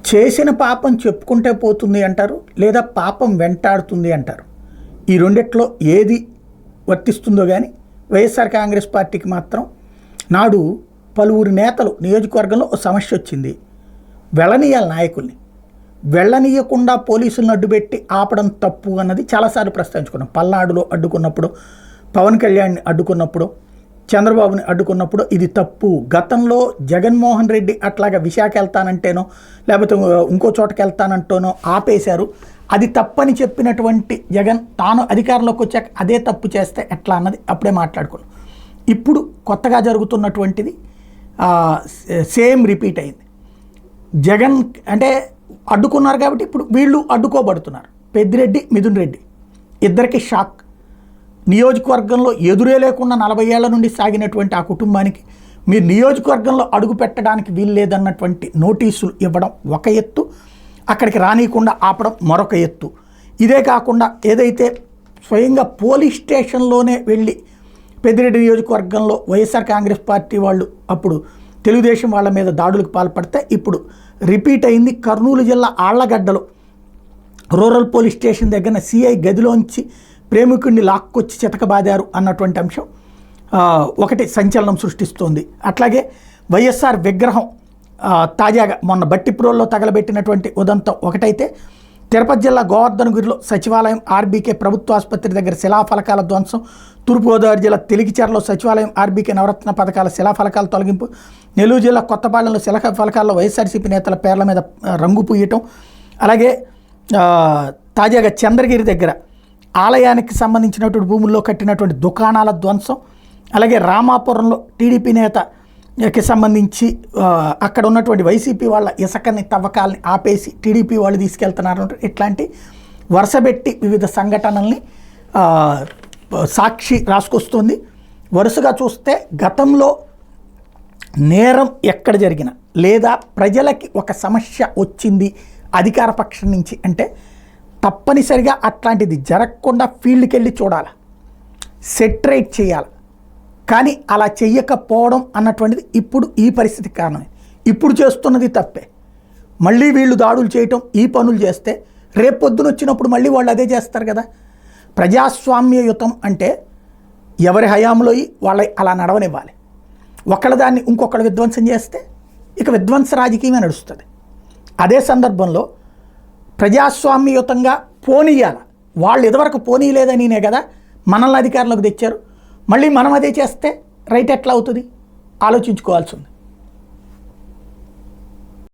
చేసిన పాపం చెప్పుకుంటే పోతుంది అంటారు, లేదా పాపం వెంటాడుతుంది అంటారు. ఈ రెండిట్లో ఏది వర్తిస్తుందో కానీ వైఎస్ఆర్ కాంగ్రెస్ పార్టీకి మాత్రం నాడు పలువురు నేతలు నియోజకవర్గంలో ఒక సమస్య వచ్చింది, వెళ్ళనీయాలి నాయకుల్ని, వెళ్ళనీయకుండా పోలీసులను అడ్డుపెట్టి ఆపడం తప్పు అన్నది చాలాసార్లు ప్రస్తావించుకున్నాం. పల్నాడులో అడ్డుకున్నప్పుడు, పవన్ కళ్యాణ్ని అడ్డుకున్నప్పుడు, చంద్రబాబుని అడ్డుకున్నప్పుడు ఇది తప్పు. గతంలో జగన్మోహన్ రెడ్డి అట్లాగా విశాఖ వెళ్తానంటేనో లేకపోతే ఇంకో చోటకి వెళ్తానంటేనో ఆపేశారు. అది తప్పని చెప్పినటువంటి జగన్ తాను అధికారంలోకి వచ్చాక అదే తప్పు చేస్తే ఎట్లా అన్నది అప్పుడే మాట్లాడుకున్నాం. ఇప్పుడు కొత్తగా జరుగుతున్నటువంటిది సేమ్ రిపీట్ అయింది. జగన్ అంటే అడ్డుకున్నారు కాబట్టి ఇప్పుడు వీళ్ళు అడ్డుకోబడుతున్నారు. పెద్దిరెడ్డి, మిథున్ రెడ్డి ఇద్దరికి షాక్. నియోజకవర్గంలో ఎదురే లేకుండా 40 ఏళ్ల నుండి సాగినటువంటి ఆ కుటుంబానికి మీరు నియోజకవర్గంలో అడుగు పెట్టడానికి వీల్లేదన్నటువంటి నోటీసులు ఇవ్వడం ఒక ఎత్తు, అక్కడికి రానియకుండా ఆపడం మరొక ఎత్తు. ఇదే కాకుండా ఏదైతే స్వయంగా పోలీస్ స్టేషన్లోనే వెళ్ళి పెద్దిరెడ్డి నియోజకవర్గంలో వైఎస్ఆర్ కాంగ్రెస్ పార్టీ వాళ్ళు అప్పుడు తెలుగుదేశం వాళ్ళ మీద దాడులకు పాల్పడితే ఇప్పుడు రిపీట్ అయింది. కర్నూలు జిల్లా ఆళ్లగడ్డలో రూరల్ పోలీస్ స్టేషన్ దగ్గర సిఐ గదిలోంచి ప్రేమికుడిని లాక్కొచ్చి చితకబాదారు అన్నటువంటి అంశం ఒకటి సంచలనం సృష్టిస్తోంది. అట్లాగే వైఎస్ఆర్ విగ్రహం తాజాగా మొన్న బట్టిప్రోల్లో తగలబెట్టినటువంటి ఉదంతం ఒకటైతే, తిరుపతి జిల్లా గోవర్ధనగిరిలో సచివాలయం ఆర్బీకే ప్రభుత్వ ఆసుపత్రి దగ్గర శిలాఫలకాల ధ్వంసం, తూర్పుగోదావరి జిల్లా తెలిగిచెరలో సచివాలయం ఆర్బీకే నవరత్న పథకాల శిలాఫలకాల తొలగింపు, నెల్లూరు జిల్లా కొత్తపాలెంలో శిలాఫలకాల్లో వైఎస్ఆర్సీపీ నేతల పేర్ల మీద రంగు పూయటం, అలాగే తాజాగా చంద్రగిరి దగ్గర ఆలయానికి సంబంధించినటువంటి భూముల్లో కట్టినటువంటి దుకాణాల ధ్వంసం, అలాగే రామాపురంలో టీడీపీ నేతకి సంబంధించి అక్కడ ఉన్నటువంటి వైసీపీ వాళ్ళ ఇసుకని తవ్వకాలని ఆపేసి టీడీపీ వాళ్ళు తీసుకెళ్తున్నారు. ఇట్లాంటి వరుసబెట్టి వివిధ సంఘటనల్ని సాక్షి రాసుకొస్తుంది. వరుసగా చూస్తే గతంలో నేరం ఎక్కడ జరిగినా లేదా ప్రజలకి ఒక సమస్య వచ్చింది అధికార పక్షం నుంచి అంటే తప్పనిసరిగా అట్లాంటిది జరగకుండా ఫీల్డ్కి వెళ్ళి చూడాలి, సెటరేట్ చేయాలి. కానీ అలా చెయ్యకపోవడం అన్నటువంటిది ఇప్పుడు ఈ పరిస్థితికి కారణమే. ఇప్పుడు చేస్తున్నది తప్పే, మళ్ళీ వీళ్ళు దాడులు చేయటం, ఈ పనులు చేస్తే రేపు పొద్దున వచ్చినప్పుడు మళ్ళీ వాళ్ళు అదే చేస్తారు కదా. ప్రజాస్వామ్యయుతం అంటే ఎవరి హయాంలో వాళ్ళ అలా నడవనివ్వాలి. ఒకళ్ళ దాన్ని ఇంకొకళ్ళు విధ్వంసం చేస్తే ఇక విధ్వంస రాజకీయమే నడుస్తుంది. అదే సందర్భంలో ప్రజాస్వామ్యయుతంగా పోనీయాల. వాళ్ళు ఇదివరకు పోనీయలేదనినే కదా మనల్ని అధికారంలోకి తెచ్చారు. మళ్ళీ మనం అదే చేస్తే రైట్ ఎట్లా అవుతుంది ఆలోచించుకోవాల్సి ఉంది.